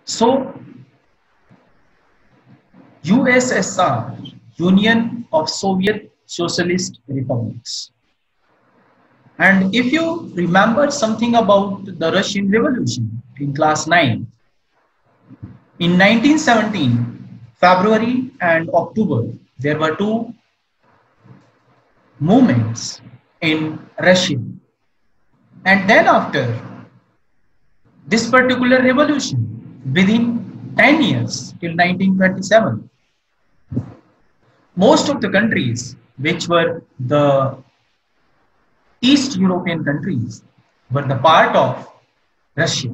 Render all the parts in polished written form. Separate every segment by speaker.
Speaker 1: So USSR, Union of Soviet Socialist Republics. And if you remember something about the Russian Revolution in class 9, in 1917, February and October, there were two movements in Russia. And then after this particular revolution, within 10 years till 1927, most of the countries which were the East European countries were the part of Russia.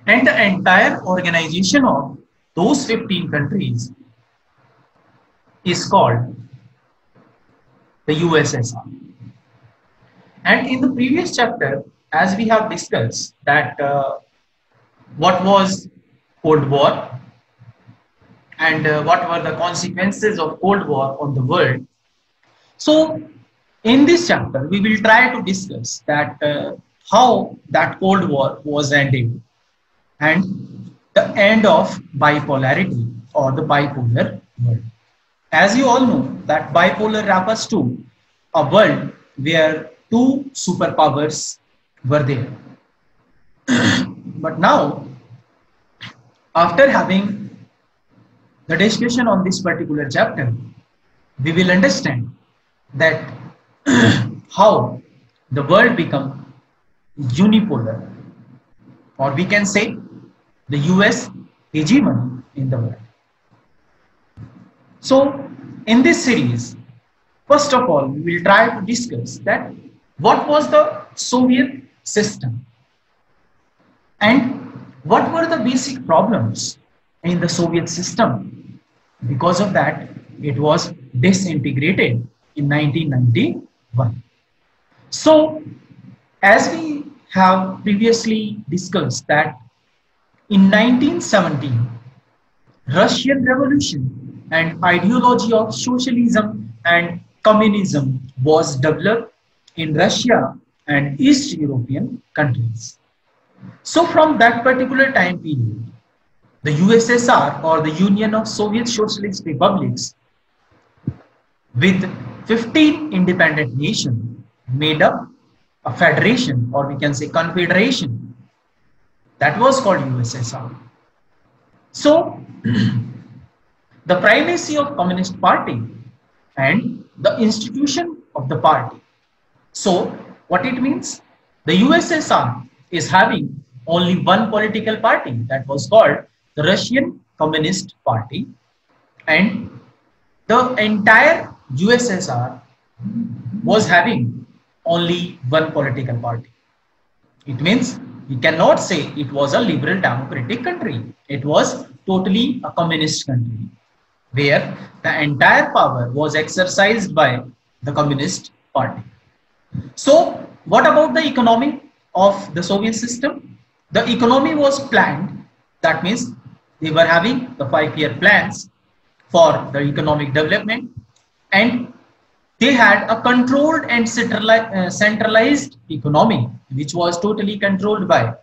Speaker 1: And the entire organization of those 15 countries is called the USSR. And in the previous chapter, as we have discussed that what was Cold War and what were the consequences of Cold War on the world. So in this chapter, we will try to discuss that how that Cold War was ended and the end of bipolarity or the bipolar world. As you all know that bipolar refers to a world where two superpowers were there. But now, after having the discussion on this particular chapter, we will understand that how the world become unipolar, or we can say the US hegemony in the world. So in this series, first of all, we will try to discuss that what was the Soviet system and what were the basic problems in the Soviet system. Because of that, it was disintegrated in 1991. So as we have previously discussed that in 1917, Russian Revolution and ideology of socialism and communism was developed in Russia and East European countries. So from that particular time period, the USSR or the Union of Soviet Socialist Republics with 15 independent nations made up a federation, or we can say confederation, that was called USSR. So the primacy of Communist Party and the institution of the party. So what it means? The USSR is having only one political party, that was called the Russian Communist Party, and the entire USSR was having only one political party. It means we cannot say it was a liberal democratic country. It was totally a communist country where the entire power was exercised by the Communist Party. So what about the economy of the Soviet system? The economy was planned. That means they were having the 5-year plans for the economic development, and they had a controlled and centralized economy, which was totally controlled by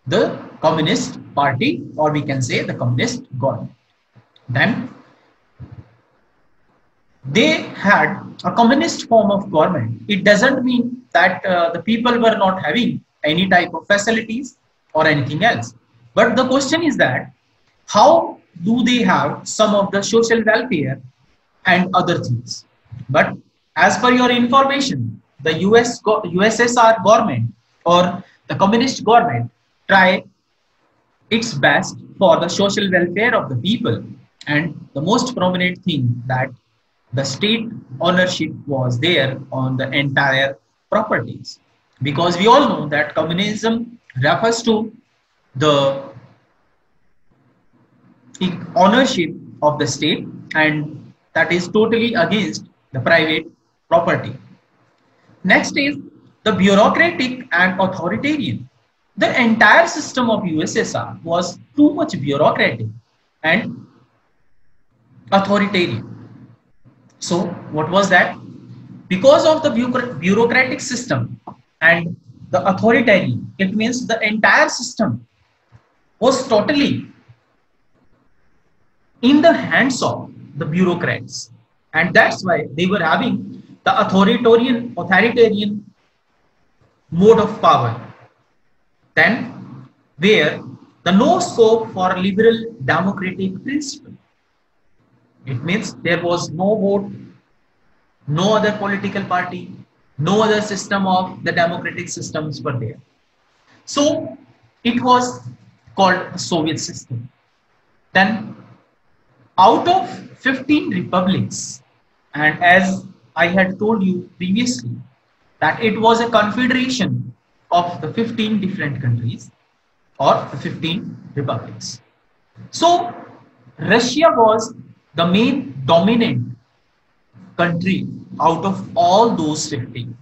Speaker 1: the Communist Party, or we can say the Communist government. Then they had a communist form of government. It doesn't mean that the people were not having any type of facilities or anything else. But the question is that how do they have some of the social welfare and other things? But as per your information, the USSR government or the communist government try its best for the social welfare of the people. And the most prominent thing that the state ownership was there on the entire properties. Because we all know that communism refers to the ownership of the state, and that is totally against the private property. Next is the bureaucratic and authoritarian. The entire system of USSR was too much bureaucratic and authoritarian. So what was that? Because of the bureaucratic system and the authoritarian, it means the entire system was totally in the hands of the bureaucrats, and that's why they were having the authoritarian mode of power, then where the no scope for liberal democratic principle. It means there was no vote, no other political party, no other system of the democratic systems were there. So it was called a Soviet system. Then out of 15 republics, and as I had told you previously, that it was a confederation of the 15 different countries or the 15 republics. So Russia was the main dominant country out of all those 15.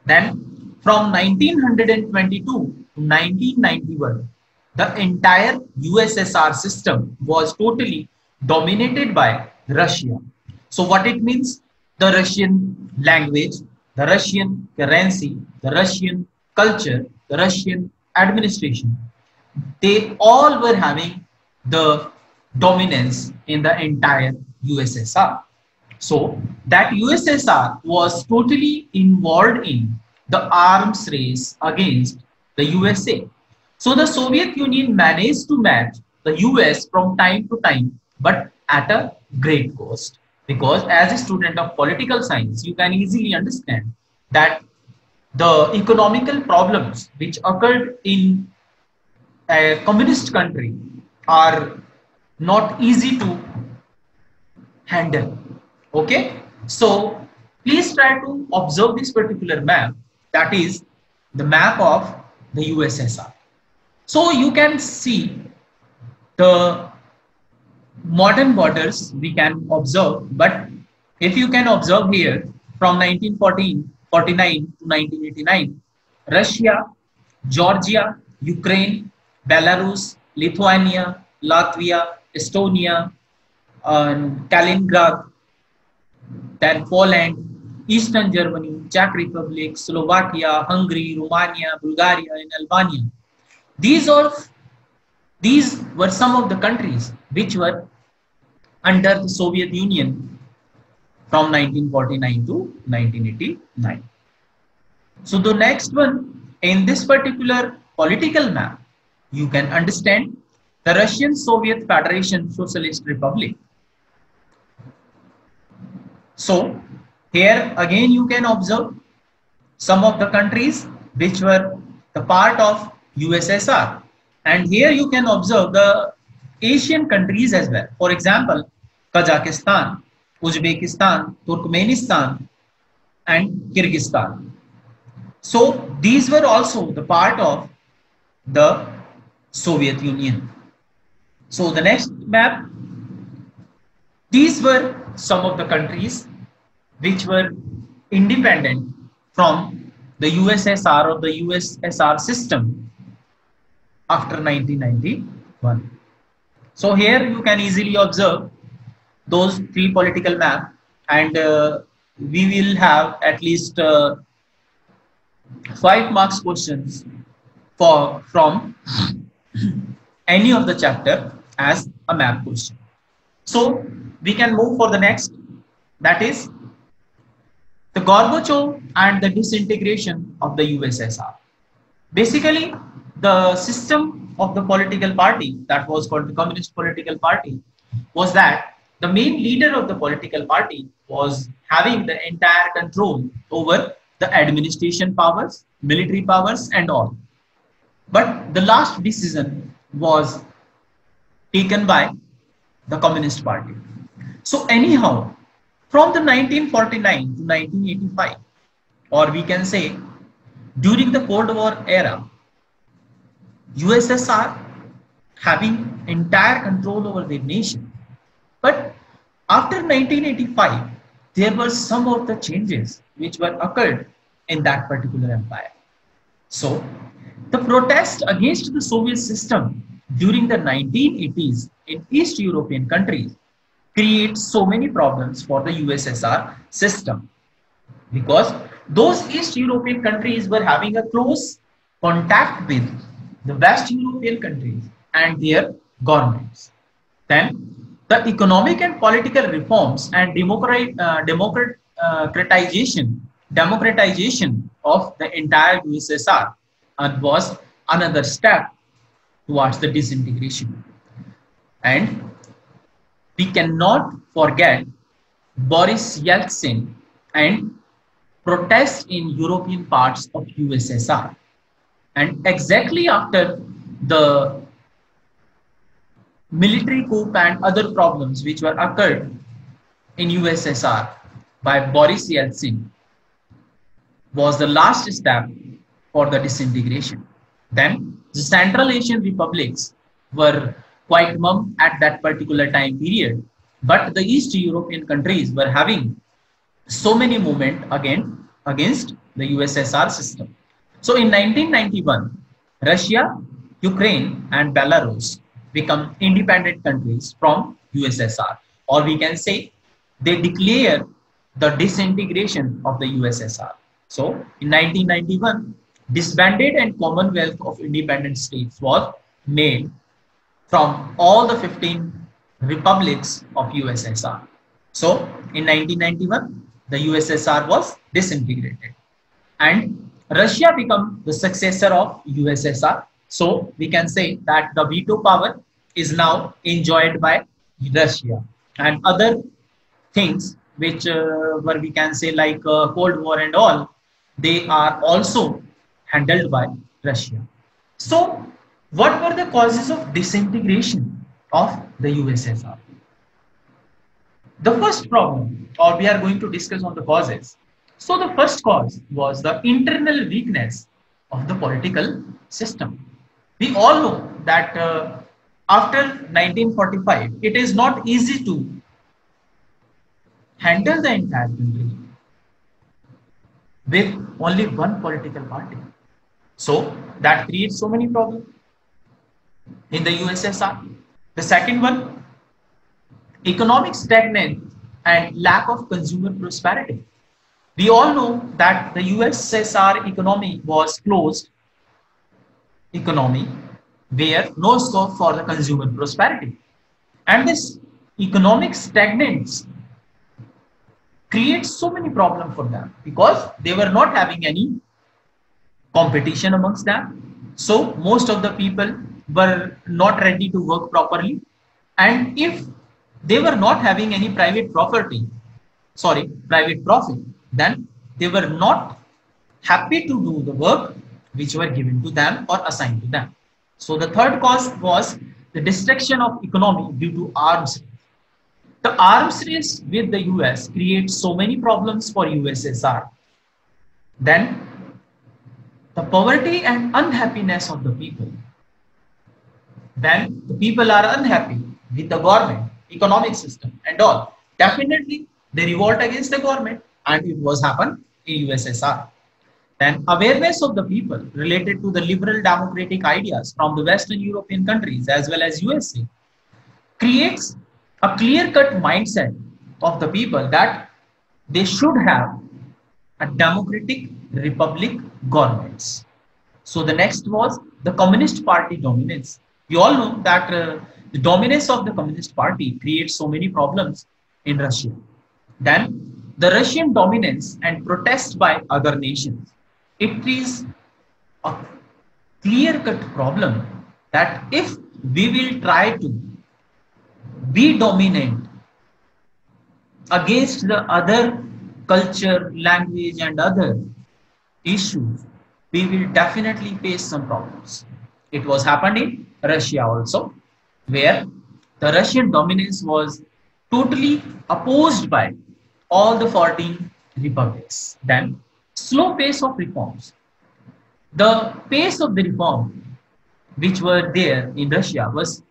Speaker 1: Then from 1922 to 1991, the entire USSR system was totally dominated by Russia. So what it means? The Russian language, the Russian currency, the Russian culture, the Russian administration, they all were having the dominance in the entire USSR. So that USSR was totally involved in the arms race against the USA. So the Soviet Union managed to match the US from time to time, but at a great cost. Because as a student of political science, you can easily understand that the economical problems which occurred in a communist country are not easy to handle. Okay, so please try to observe this particular map, that is the map of the USSR. So you can see the modern borders we can observe, but if you can observe here from 1949 to 1989, Russia, Georgia, Ukraine, Belarus, Lithuania, Latvia, Estonia, Kaliningrad, then Poland, Eastern Germany, Czech Republic, Slovakia, Hungary, Romania, Bulgaria, and Albania. These were some of the countries which were under the Soviet Union from 1949 to 1989. So the next one, in this particular political map, you can understand the Russian Soviet Federation Socialist Republic. So here again you can observe some of the countries which were the part of USSR, and here you can observe the Asian countries as well. For example, Kazakhstan, Uzbekistan, Turkmenistan, and Kyrgyzstan. So these were also the part of the Soviet Union. So the next map, these were some of the countries which were independent from the USSR or the USSR system after 1991. So here you can easily observe those three political maps, and we will have at least 5 marks questions from any of the chapter as a map question. So we can move for the next, that is the Gorbachev and the disintegration of the USSR. Basically, the system of the political party that was called the Communist Political Party was that the main leader of the political party was having the entire control over the administration powers, military powers, and all. But the last decision was taken by the Communist Party. So anyhow, from the 1949 to 1985, or we can say during the Cold War era, USSR having entire control over their nation. But after 1985, there were some of the changes which were occurred in that particular empire. So the protest against the Soviet system during the 1980s in East European countries create so many problems for the USSR system, because those East European countries were having a close contact with the West European countries and their governments. Then the economic and political reforms and democratization of the entire USSR was another step towards the disintegration. And we cannot forget Boris Yeltsin and protests in European parts of USSR. And exactly after the military coup and other problems which were occurred in USSR by Boris Yeltsin was the last step for the disintegration. Then the Central Asian republics were quite mum at that particular time period, but the East European countries were having so many movement against the USSR system. So in 1991, Russia, Ukraine, and Belarus become independent countries from USSR, or we can say they declare the disintegration of the USSR. So in 1991, disbanded and Commonwealth of Independent States was made from all the 15 republics of USSR. So in 1991, the USSR was disintegrated and Russia became the successor of USSR. So we can say that the veto power is now enjoyed by Russia, and other things which were, we can say, like Cold War and all, they are also handled by Russia. So what were the causes of disintegration of the USSR? The first problem, or we are going to discuss on the causes. So the first cause was the internal weakness of the political system. We all know that after 1945, it is not easy to handle the entire country with only one political party. So that creates so many problems in the USSR. The second one, economic stagnance and lack of consumer prosperity. We all know that the USSR economy was closed economy where no scope for the consumer prosperity. And this economic stagnance creates so many problems for them because they were not having any competition amongst them. So most of the people were not ready to work properly. And if they were not having any private profit, then they were not happy to do the work which were given to them or assigned to them. So the third cause was the destruction of economy due to arms race. The arms race with the US creates so many problems for USSR. Then the poverty and unhappiness of the people. Then the people are unhappy with the government, economic system and all. Definitely they revolt against the government, and it was happened in USSR. Then awareness of the people related to the liberal democratic ideas from the Western European countries as well as USA creates a clear-cut mindset of the people that they should have a democratic republic governments. So the next was the Communist Party dominance. We all know that the dominance of the Communist Party creates so many problems in Russia. Then the Russian dominance and protest by other nations. It is a clear-cut problem that if we will try to be dominant against the other culture, language and other issues, we will definitely face some problems. It was happening in Russia also, where the Russian dominance was totally opposed by all the 14 republics. Then slow pace of reforms. The pace of the reform which were there in Russia was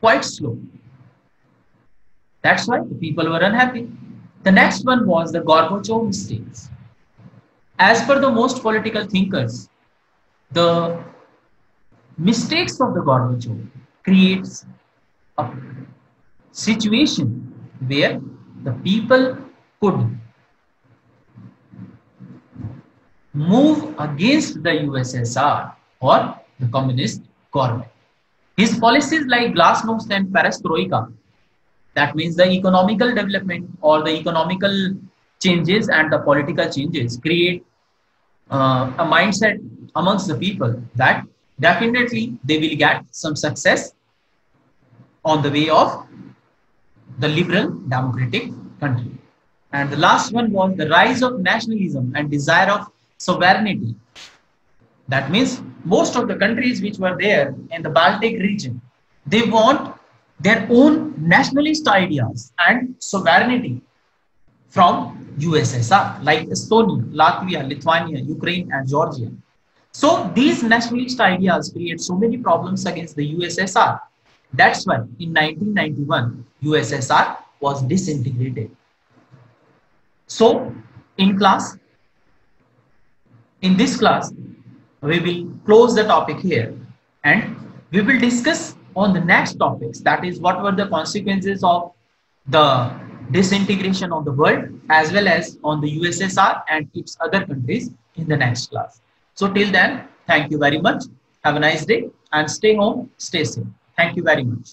Speaker 1: quite slow. That's why the people were unhappy. The next one was the Gorbachev mistakes. As per the most political thinkers, the mistakes of the Gorbachev creates a situation where the people could move against the USSR or the communist government. His policies like glasnost and perestroika, that means the economical development or the economical changes and the political changes, create a mindset amongst the people that definitely they will get some success on the way of the liberal democratic country. And the last one was the rise of nationalism and desire of sovereignty. That means most of the countries which were there in the Baltic region, they want their own nationalist ideas and sovereignty from USSR, like Estonia, Latvia, Lithuania, Ukraine, and Georgia. So these nationalist ideas create so many problems against the USSR. That's why in 1991, USSR was disintegrated. So in this class, we will close the topic here and we will discuss on the next topics, that is what were the consequences of the disintegration of the world as well as on the USSR and its other countries in the next class. So till then, thank you very much. Have a nice day and stay home, stay safe. Thank you very much.